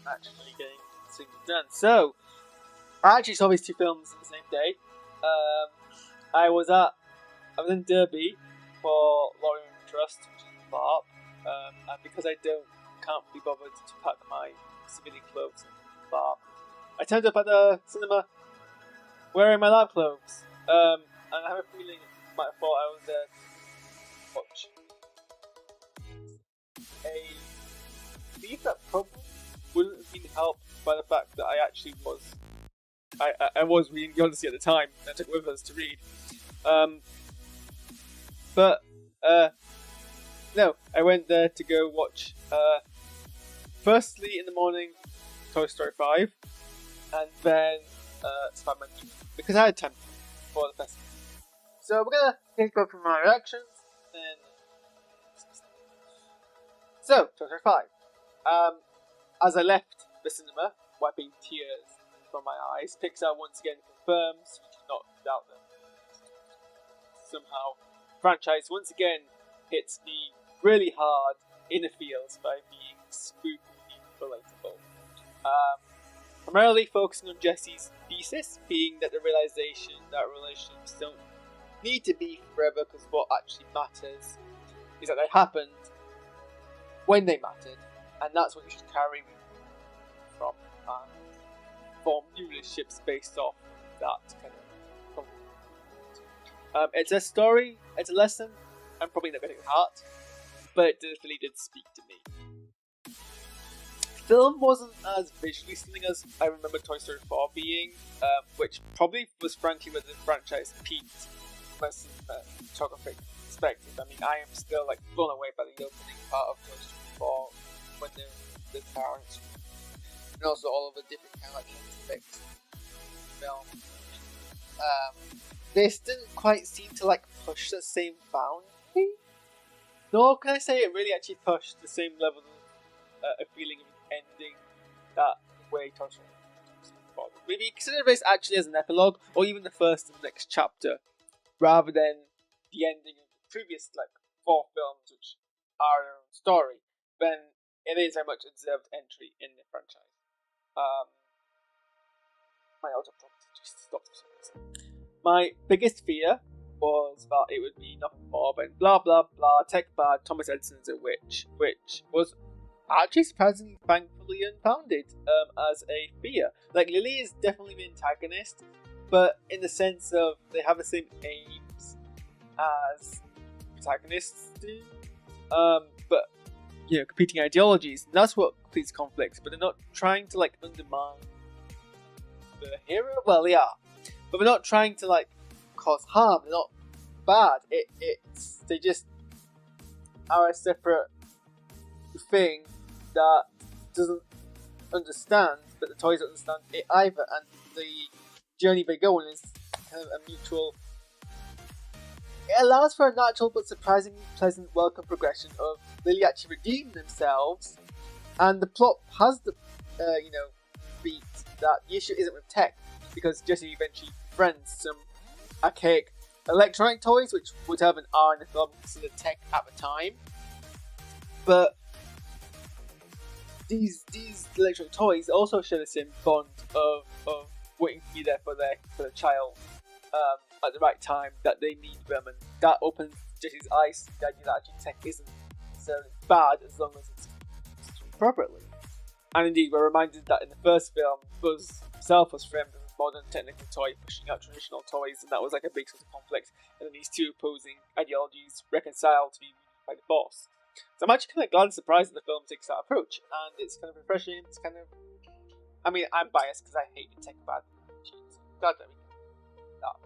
actually getting things done. So, I actually saw these two films on the same day. I was in Derby for Lorien Trust, which is the LARP, and because I can't be bothered to pack my civilian clothes in the LARP, I turned up at the cinema wearing my LARP clothes, and I have a feeling you might have thought I was there to watch a thief that probably wouldn't have been helped by the fact that I actually was. I was reading the Odyssey at the time, and I took with us to read. No, I went there to go watch, firstly in the morning, Toy Story 5, and then Spider-Man 2, because I had time for the festival. So we're gonna go through my reactions, and so, Toy Story 5. As I left the cinema, wiping tears from my eyes, Pixar once again confirms, we do not doubt them. Somehow, the franchise once again hits me really hard in the feels by being spookily relatable. Primarily focusing on Jesse's thesis, being that the realization that relationships don't need to be forever, because what actually matters is that they happened when they mattered, and that's what you should carry from and form new relationships based off that kind of. It's a story, it's a lesson, I'm probably not getting it heart, but it definitely did speak to me. The film wasn't as visually stunning as I remember Toy Story 4 being, which probably was frankly where the franchise peaked from a cinematographic perspective. I mean, I am still like blown away by the opening part of Toy Story 4 when the parents, and also all of the different kind of like aspects of the film. This didn't quite seem to like push the same boundary. Nor can I say it really actually pushed the same level of a feeling of ending that way Toy Story 4. Maybe consider this actually as an epilogue, or even the first and next chapter, rather than the ending of the previous like 4 films, which are their own story. Then it is very much a deserved entry in the franchise. My auto prompt just stopped for some reason. My biggest fear was that it would be nothing more than blah blah blah, tech bad, Thomas Edison's a witch, which was actually surprisingly thankfully unfounded as a fear. Like, Lily is definitely the antagonist, but in the sense of they have the same aims as protagonists do, but you know, competing ideologies, and that's what completes conflicts. But they're not trying to like undermine the hero. Well, they are, but they're not trying to like cause harm. They're not bad. They just are a separate thing that doesn't understand, but the toys don't understand it either. And the journey they go on is kind of a mutual. It allows for a natural but surprisingly pleasant welcome progression of Lily actually redeeming themselves, and the plot has the beat that the issue isn't with tech, because Jessie eventually befriends some archaic electronic toys which would have an R in the film considered tech at the time. But these electronic toys also share the same bond of waiting to be there for the child at the right time that they need them, and that opens Jessie's eyes to the idea that actually tech isn't necessarily bad as long as it's used appropriately. And indeed, we're reminded that in the first film, Buzz himself was framed as a modern technical toy pushing out traditional toys, and that was like a big source of conflict, and then these two opposing ideologies reconcile to be by the boss. So I'm actually kind of glad and surprised that the film takes that approach, and it's kind of refreshing. It's kind of, I mean, I'm biased because I hate the tech bad. Glad that we can do that.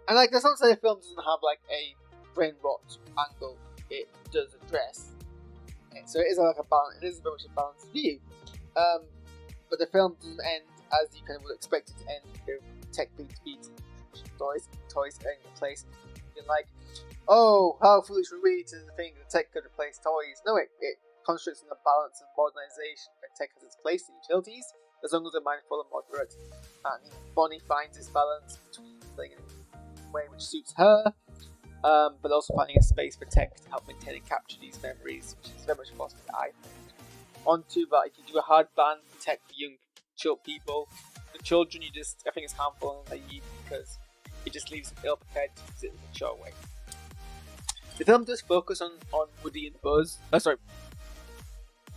And like, that's not to say the film doesn't have like a brain rot angle. It does address. So it is like a balance. It is very much a balanced view. But the film doesn't end as you kind of would expect it to end. You know, tech beat toys in your place. You're like, oh, how foolish were we to think that tech could replace toys? No, it concentrates on the balance of modernization, where tech has its place in utilities, as long as they're mindful and moderate. And Bonnie finds this balance between playing in a way which suits her, but also finding a space for tech to help maintain and capture these memories, which is very much philosophy that I think. Onto that, if you do a hard ban for tech for young people, the children, I think it's harmful and naive because it just leaves them ill prepared to use it in a mature way. The film does focus on Woody and Buzz.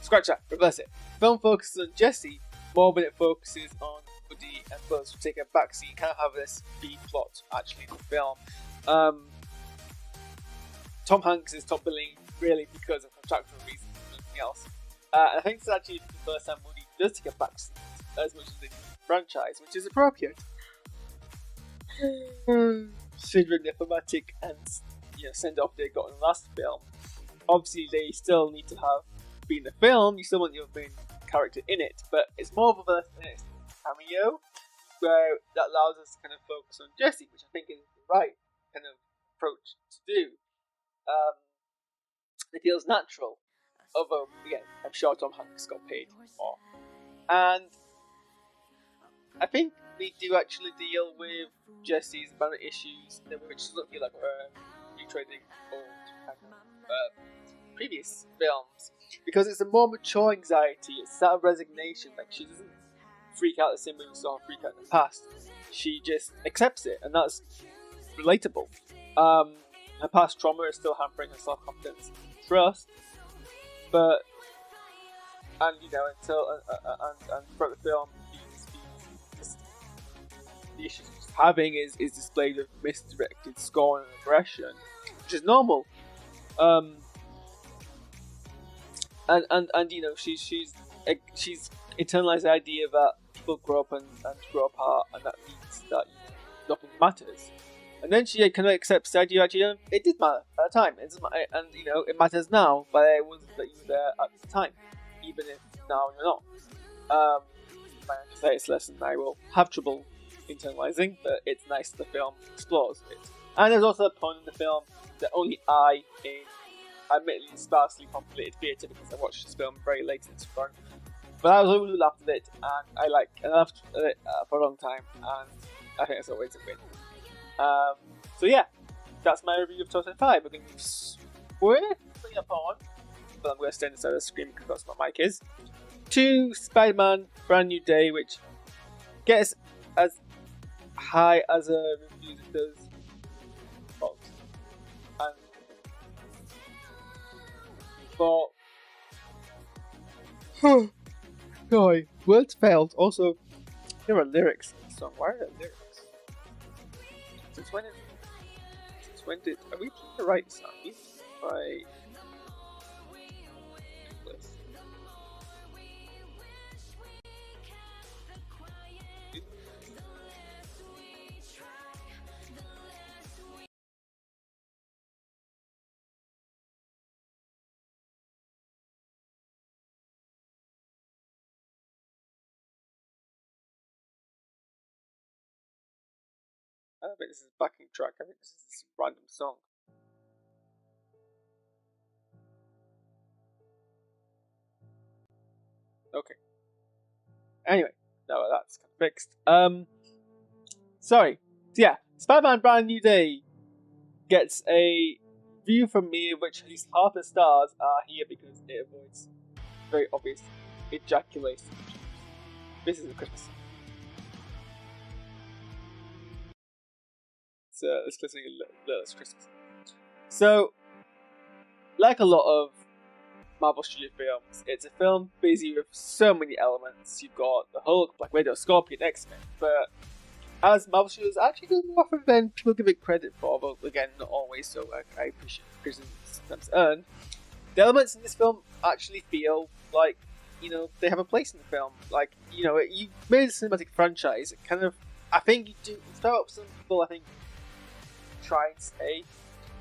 Scratch that, reverse it. The film focuses on Jessie more than it focuses on Woody and Buzz, who take a backseat, kind of have this B plot actually in the film. Tom Hanks is top billing really because of contractual reasons and nothing else. And I think it's actually the first time Woody does take a backseat as much as they do in the franchise, which is appropriate. Considering the thematic and send off they got in the last film, obviously they still need to have been the film. You still want your main character in it, but it's more of a cameo where that allows us to kind of focus on Jessie, which I think is the right kind of approach to do. It feels natural, although again, I'm sure Tom Hanks got paid more, and I think they do actually deal with Jessie's abandonment issues, which doesn't feel like retreading old kind of previous films, because it's a more mature anxiety. It's that of resignation. Like, she doesn't freak out the same way we saw her freak out in the past. She just accepts it, and that's relatable. Her past trauma is still hampering her self-confidence and trust, but until and throughout the film, the issues she's having is displayed with misdirected scorn and aggression, which is normal. She's internalized the idea that people grow up and grow apart, and that means that nothing matters. And then she kind of accepts the idea actually it did matter at the time. It doesn't matter, and it matters now, but it wasn't that you were there at the time, even if now you're not. If I have to say it's less than I will have trouble internalizing, but it's nice that the film explores it. And there's also a point in the film that only I, in admittedly sparsely populated theatre, because I watched this film very late in its run, but I was the one who laughed at it, and I laughed at it for a long time, and I think it's always a win. So yeah, that's my review of Toy Story 5. We're going to swiftly upon, but I'm going to stand inside the screen because that's what my mic is, to Spider-Man Brand New Day, which gets as high as a review that does folks. And for sorry, words failed. Also, there are lyrics in the song. Why are there lyrics? Since when did are we playing the right song? Right. I don't think this is a backing track. I think this is this random song. Okay. Anyway, now that's kind of fixed. Sorry. So yeah, Spider-Man Brand New Day gets a view from me, of which at least half the stars are here because it avoids very obvious ejaculation. This is a Christmas song. So let's listen to a little Christmas. So, like a lot of Marvel Studio films, it's a film busy with so many elements. You've got the Hulk, Black Widow, Scorpion, X-Men, but as Marvel Studios actually do more often than people give it credit for, but again, not always, so I appreciate criticism sometimes earned. The elements in this film actually feel like, they have a place in the film. Like, you made a cinematic franchise, it kind of, I think you do, throw up some people, I think, try and say,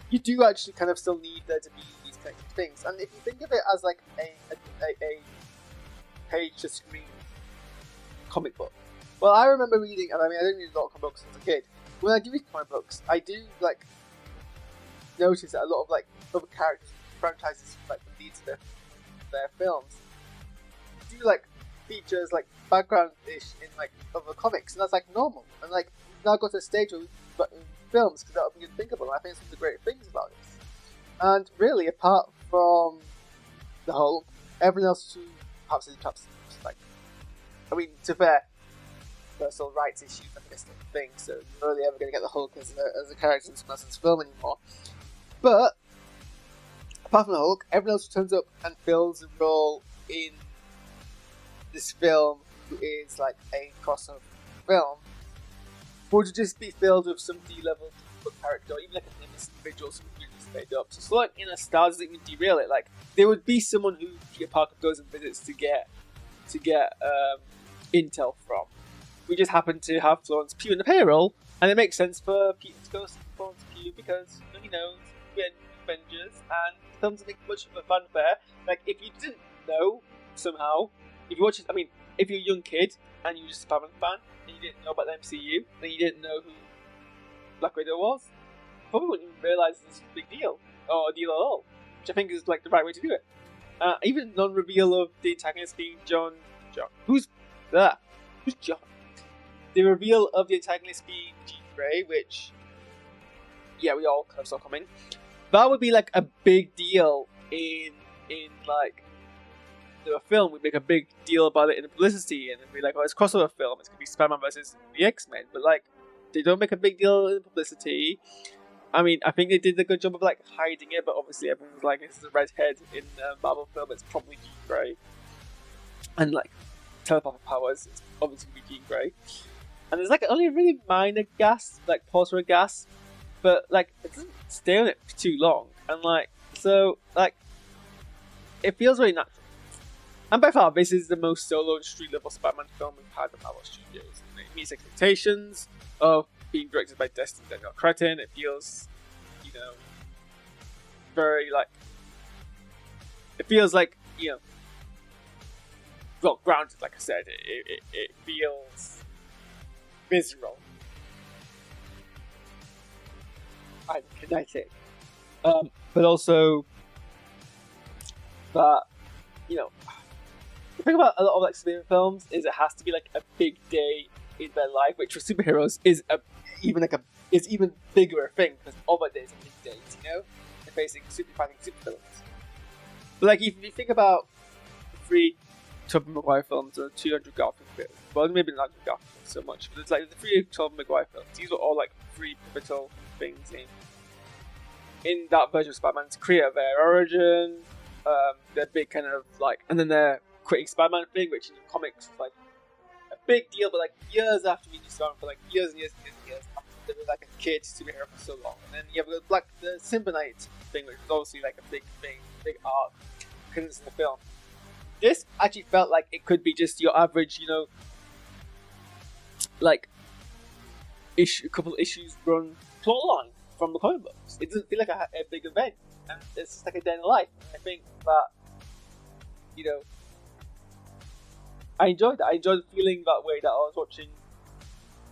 you do actually kind of still need there to be these kinds of things. And if you think of it as like a page-to-screen comic book, well, I remember reading, and I didn't read a lot of comic books as a kid. When I do read comic books, I do notice that a lot of other characters, franchises, lead to their films, do features background-ish in other comics, and that's normal. And now got to a stage where films because that would be unthinkable. I think it's one of the great things about this. And really, apart from the Hulk, everyone else who perhaps like, I mean, to fair, personal rights issues, I guess, the thing. So you're not really ever going to get the Hulk as a character in someone else's film anymore. But apart from the Hulk, everyone else who turns up and fills a role in this film who is like a crossover film would just be filled with some D-level character, or even like a nameless individual, someone who just made up. So slotting in a star doesn't even derail it. Like there would be someone who Peter Parker goes and visits to get intel from. We just happen to have Florence Pugh in the payroll, and it makes sense for Peter to go to Florence Pugh because he knows we're Avengers, and the film doesn't make much of a fanfare. Like if you didn't know somehow, if you watch it, I mean, if you're a young kid and you're just a Spider-Man fan and you didn't know about the MCU, then you didn't know who Black Widow was, you probably wouldn't even realise this was a big deal or a deal at all, which I think is like the right way to do it. Even non-reveal of the antagonist being John. Who's that? Who's John? The reveal of the antagonist being Jean Grey, which, yeah, we all kind of saw coming. That would be like a big deal in like the film. We'd make a big deal about it in the publicity, and it'd be like, oh, it's a crossover film. It's gonna be Spider-Man versus the X-Men. But like, they don't make a big deal in the publicity. I mean, I think they did a good job of like hiding it, but obviously everyone was like, "This is a redhead in a Marvel film. It's probably Jean Grey." And like telepathic powers, it's obviously gonna be Jean Grey. And there's like only a really minor gas, like pause for a gas, but like it doesn't stay on it for too long. And like so, like it feels very natural. And by far, this is the most solo and street level Spider-Man film we've had at Marvel Studios. It meets expectations of being directed by Destin Daniel Cretton. It feels, very like. It feels like, well, grounded, like I said. It feels visceral and kinetic. But also that, the thing about a lot of like superhero films is it has to be like a big day in their life, which for superheroes is even bigger a thing because other days are big days, they're facing fighting supervillains. But like if you think about the 3 Tobey Maguire films or 200 Garfield films, well maybe not Garfield so much, but it's like the 3 Tobey Maguire films. These were all like 3 pivotal things in that version of Spider-Man to create their origin, their big kind of like, and then their quitting Spider-Man thing, which in the comics was like a big deal, but like years after we knew Spider-Man for like years and years after they were like a kid superhero for so long. And then you have the Symbionite thing, which was obviously like a big thing, big arc, because it's in the film. This actually felt like it could be just your average, like a couple issues run plotline from the comic books. It doesn't feel like a big event, and it's just like a day in life. I think that, I enjoyed that. I enjoyed feeling that way that I was watching.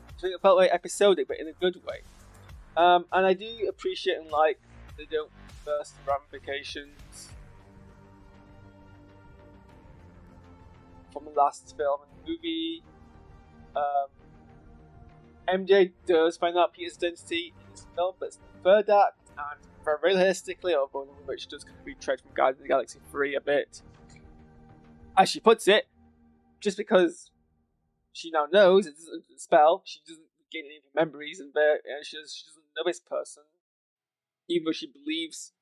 I think it felt like episodic, but in a good way. And I do appreciate and like they don't burst the ramifications from the last film and movie. MJ does find out Peter's identity in this film, but it's the third act, and very realistically, although which does kind of retread from Guardians of the Galaxy 3 a bit, as she puts it, just because she now knows it doesn't spell, she doesn't gain any memories, and she doesn't know this person, even though she believes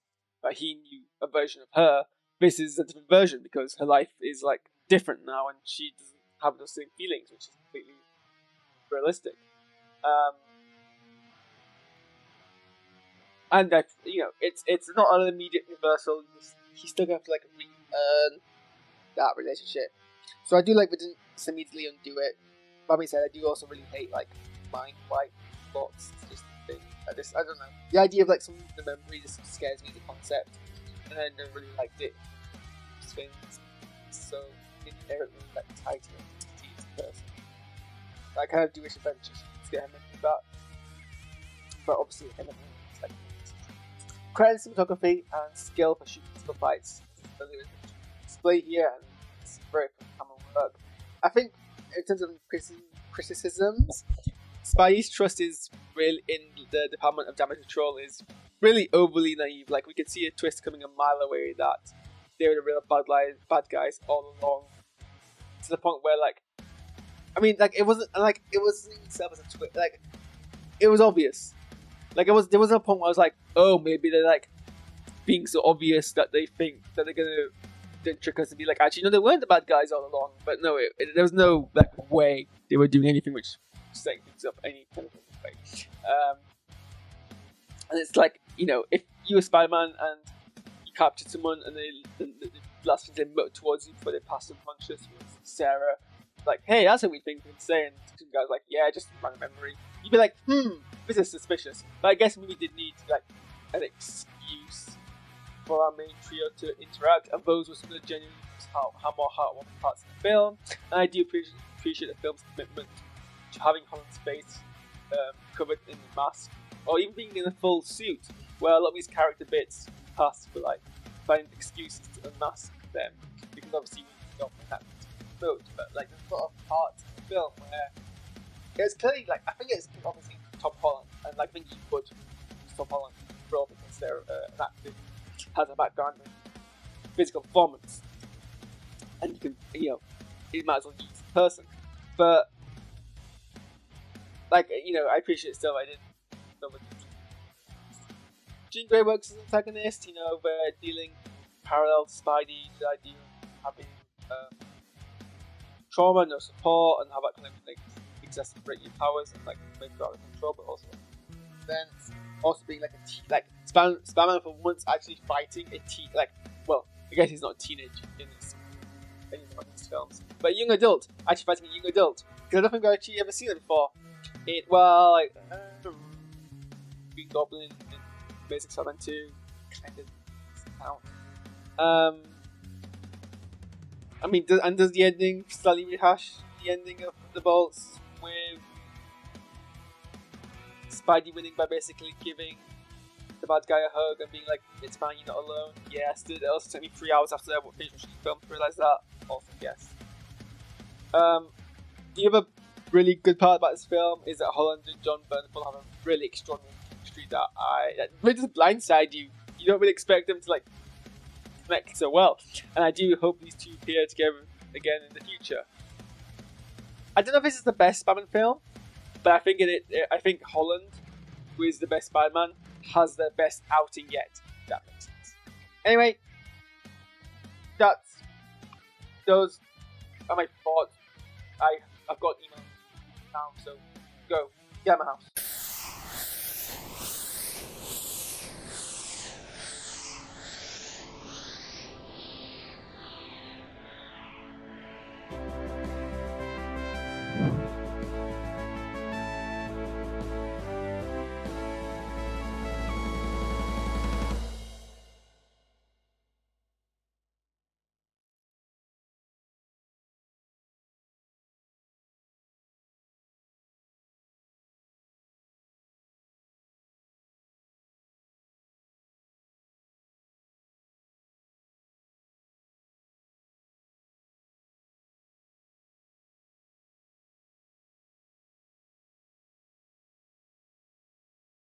that he knew a version of her. This is a different version because her life is like different now, and she doesn't have those same feelings, which is completely realistic. And that it's not an immediate reversal. He's still going to have to re-earn that relationship. So I do like we didn't just immediately undo it. Like I said, I do also really hate mind wipe thoughts. It's just a thing. I don't know. The idea of some of the memory just scares me, the concept, and I never really liked it. Just feels so inherently tied to his person. I kind of do wish Avengers to get him into that, but obviously I never really credit cinematography and skill for shooting still fights. Display here, and it's very camera work. I think in terms of criticisms, Spidey's trust is really in the Department of Damage Control is really overly naive. Like, we could see a twist coming a mile away that they were the real bad guys all along. To the point where, like, I mean, like, it wasn't even set up as a twist. Like, it was obvious. Like, there was a point where I was like, oh, maybe they're like being so obvious that they think that they're gonna then trick us and be like, actually, no, they weren't the bad guys all along. But no, there was no like way they were doing anything which setting things up any kind of way. And it's like, you know, if you were Spider-Man and you captured someone and the last thing they motored towards you before they passed unconscious was Sarah, like, hey, that's a weird thing to say, and some guy's like, yeah, just a random memory. You'd be like, this is suspicious. But I guess we did need like an excuse for our main trio to interact, and those were some of the genuine how more heartwarming parts of the film. And I do appreciate the film's commitment to having Holland's face covered in the mask, or even being in a full suit, where a lot of these character bits pass for like finding excuses to unmask them, because obviously we don't have mode. But like there's a lot of parts in the film where it's clearly like, I think it's obviously Tom Holland, and like I think you would Tom Holland role because they're an actor who has a background in physical performance, and you can, you know, you might as well use the person. But like, you know, I appreciate still I didn't know what Jean Grey works as an antagonist, you know, they're dealing parallel to Spidey, the idea of having trauma, no support, and how that kind of like exacerbate your powers and like make you out of control, but also then also being like Spider-Man for once actually fighting a like, well, I guess he's not a teenager in any of these films, but a young adult, actually fighting a young adult, because I don't think I've actually ever seen it before. Like Green Goblin in Basic Spider-Man 2 kind of count. I mean, does the ending slightly rehash the ending of the Bolts with Spidey winning by basically giving the bad guy a hug and being like, it's fine, you're not alone? Yes. Did it also take me 3 hours after I finished the film to realise that? Also, yes. The other really good part about this film is that Holland and John Bernthal have a really extraordinary chemistry that really just blindside you. You don't really expect them to like connect so well, and I do hope these two appear together again in the future. I don't know if this is the best Spider-Man film, but I think I think Holland, who is the best Spider-Man, has the best outing yet. If that makes sense. Anyway, those are my thoughts. I've got email now, so go get out of my house.